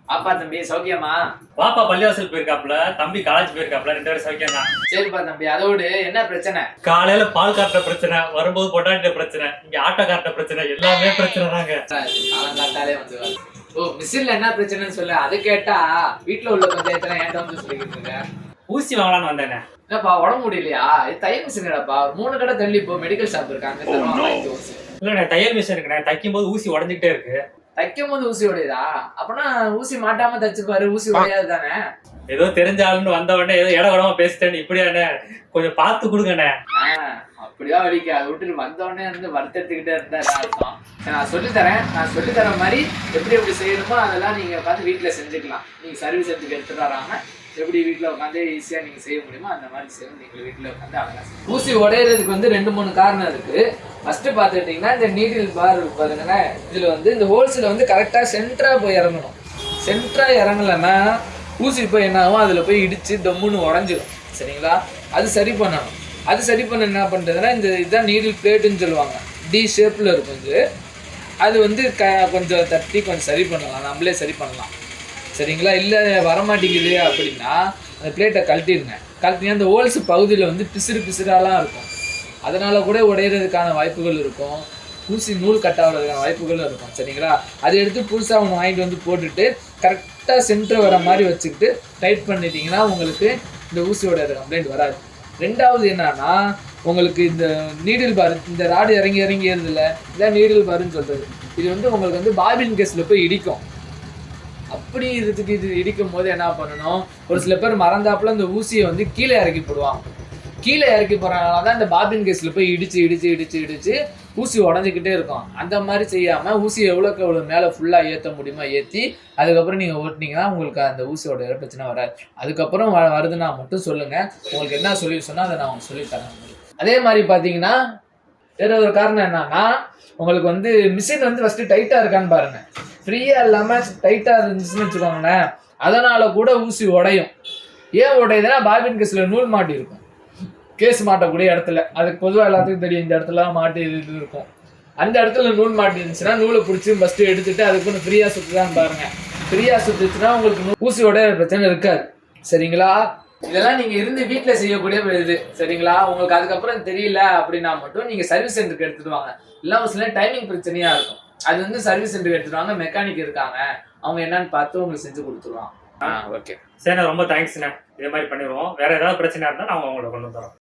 பாப்பா தம்பி சௌக்கியமா? பாப்பா பள்ளிவாசல் போயிருக்காப்ல, தம்பி காலேஜ் போயிருக்காப்ல, 2 பேரும் சௌக்கியம் தான். சரிப்பா தம்பி. அதோடு என்ன பிரச்சனை? காலையில பால் காட்டுற பிரச்சனை, வரும்போது பொட்டாட்டிய பிரச்சனை, இங்க ஆட்டோ காட்டுற பிரச்சனை, எல்லாமே பிரச்சனை தாங்க. காலங்காத்தாலே வந்து ஓ மிஷின்ல என்ன பிரச்சனைன்னு சொல்லு. அது கேட்டா வீட்டுல உள்ள பஞ்சாயத்துல ஏன்ட்ட வந்து சொல்லிக்கிட்டு இருக்க. ஊசி வாங்கலான்னு வந்தேனே. என்னப்பா உடம்பு முடியலையா? இது தையல் மிஷின் இல்லப்பா. 3 கடை தள்ளி இப்போ மெடிக்கல் ஷாப் இருக்காங்க. இல்லண்ணே, தையல் மிஷின் இருக்குண்ணே. தைக்கும் போது ஊசி உடஞ்சிக்கிட்டே இருக்கு. தைக்கும் போது ஊசி உடையதா? அப்பனா ஊசி மாட்டாம தச்சுப்பாரு, ஊசி உடையாது தானே? ஏதோ தெரிஞ்ச ஆளுன்னு வந்த உடனே ஏதோ இடகுடமா பேசிட்டேன்னு இப்படியாண்ணே, கொஞ்சம் பார்த்து கொடுங்கண்ணே. அப்படியா வலிக்க? அதை விட்டு வந்த உடனே வந்து வருத்தத்துக்கிட்டே இருந்தா அர்த்தம். நான் சொல்லித்தரேன். நான் சொல்லித்தர மாதிரி எப்படி செய்யணுமோ அதெல்லாம் நீங்க உட்காந்து வீட்டுல செஞ்சுக்கலாம். நீங்க சர்வீஸ் சென்டருக்கு எடுத்துட்டு வராம எப்படி வீட்டுல உட்காந்து ஈஸியா நீங்க செய்ய முடியுமோ அந்த மாதிரி செய்யணும். நீங்க வீட்டுல உட்காந்து அழகா ஊசி உடையிறதுக்கு வந்து 2-3 காரணம் இருக்கு. ஃபர்ஸ்ட் பாத்துட்டீங்கன்னா இந்த நீடில் பார் பாருங்கன்னா, இதுல வந்து இந்த ஹோல்ஸ்ல வந்து கரெக்டா சென்டரா போய் இறங்கணும். சென்டரா இறங்கலைன்னா ஊசி போய் என்ன ஆகும், அதுல போய் இடிச்சு டொம்முன்னு உடஞ்சிடும். சரிங்களா? அது சரி பண்ணணும். அது சரி பண்ண என்ன பண்ணுறதுன்னா, இந்த இதுதான் நீடில் பிளேட்டுன்னு சொல்லுவாங்க. டி ஷேப்பில் இருக்கும் இது. அது வந்து கொஞ்சம் தட்டி கொஞ்சம் சரி பண்ணலாம், நம்மளே சரி பண்ணலாம். சரிங்களா? இல்லை வரமாட்டேங்குது அப்படின்னா அந்த பிளேட்டை கழட்டிடுங்க. கழட்டினா அந்த ஹோல்ஸ் பகுதியில் வந்து பிசுறாலாம் இருக்கும். அதனால் கூட உடையிறதுக்கான வாய்ப்புகள் இருக்கும். ஊசி நூல் கட்டாகிறதுக்கான வாய்ப்புகளும் இருக்கும். சரிங்களா? அதை எடுத்து புதுசாக ஒன்று வாங்கிட்டு வந்து போட்டுட்டு கரெக்டாக சென்டர் வர மாதிரி வச்சுக்கிட்டு டைட் பண்ணிட்டீங்கன்னா உங்களுக்கு இந்த ஊசியோட கம்ப்ளைண்ட் வராது. 2வது என்னன்னா, உங்களுக்கு இந்த நீடில் பார், இந்த ராடு இறங்கி ஏறுதில்ல, இதான் நீடில் பாருன்னு சொல்கிறது. இது வந்து உங்களுக்கு வந்து பாபின் கேஸில் போய் இடிக்கும். அப்படி இதுக்கு இது இடிக்கும் போது என்ன பண்ணணும், ஒரு சில பேர் மறந்தாப்புல இந்த ஊசியை வந்து கீழே இறக்கி போடுவாங்க. கீழே இறக்கி போகிறனால தான் இந்த பாபின் கேஸில் போய் இடிச்சு ஊசி உடஞ்சிக்கிட்டே இருக்கும். அந்த மாதிரி செய்யாமல் ஊசியை எவ்வளோக்கு எவ்வளோ மேலே ஃபுல்லாக ஏற்ற முடியுமா ஏற்றி அதுக்கப்புறம் நீங்கள் ஓட்டினீங்கன்னா உங்களுக்கு அந்த ஊசியோட பிரச்சனை வராது. அதுக்கப்புறம் வருதுன்னா மட்டும் சொல்லுங்கள். உங்களுக்கு என்ன சொல்யூஷனோ அதை நான் உங்களுக்கு சொல்லித்தரேன். அதே மாதிரி பார்த்தீங்கன்னா வேற ஒரு காரணம் என்னன்னா, உங்களுக்கு வந்து மிஷின் வந்து ஃபஸ்ட்டு டைட்டாக இருக்கான்னு பாருங்கள். ஃப்ரீயாக இல்லாமல் டைட்டாக இருந்துச்சுன்னு வச்சுக்கோங்களேன், அதனால் கூட ஊசி உடையும். ஏன் உடையுதுன்னா, பாபின் கேஸில் நூல் மாட்டி இருக்கும். கேஸ் மாட்டக்கூடிய இடத்துல, அதுக்கு பொதுவாக எல்லாத்துக்கும் தெரியும், இந்த இடத்துல மாட்டி இது இருக்கும். அந்த இடத்துல நூல் மாட்டி இருந்துச்சுன்னா நூலை பிடிச்சி ஃபஸ்ட்டு எடுத்துட்டு அதுக்கு ஃப்ரீயாக சுற்றுதான்னு பாருங்கள். ஃப்ரீயாக சுற்றுச்சுன்னா உங்களுக்கு ஊசியோட பிரச்சனை இருக்காது. சரிங்களா? இதெல்லாம் நீங்கள் இருந்து வீட்டில் செய்யக்கூடிய இது. சரிங்களா? உங்களுக்கு அதுக்கப்புறம் தெரியல அப்படின்னா மட்டும் நீங்கள் சர்வீஸ் சென்டருக்கு எடுத்துட்டு வாங்க. இல்லை ஒரு சில டைமிங் பிரச்சனையாக இருக்கும். அது வந்து சர்வீஸ் சென்டருக்கு எடுத்துட்டு வாங்க. மெக்கானிக் இருக்காங்க, அவங்க என்னன்னு பார்த்து உங்களுக்கு செஞ்சு கொடுத்துருவாங்க. ஓகே சரி, ரொம்ப தேங்க்ஸ்ண்ணே. இதே மாதிரி பண்ணிடுவோம். வேற ஏதாவது பிரச்சனை இருந்தால் நாங்கள் உங்களை கொண்டு வந்துடுறோம்.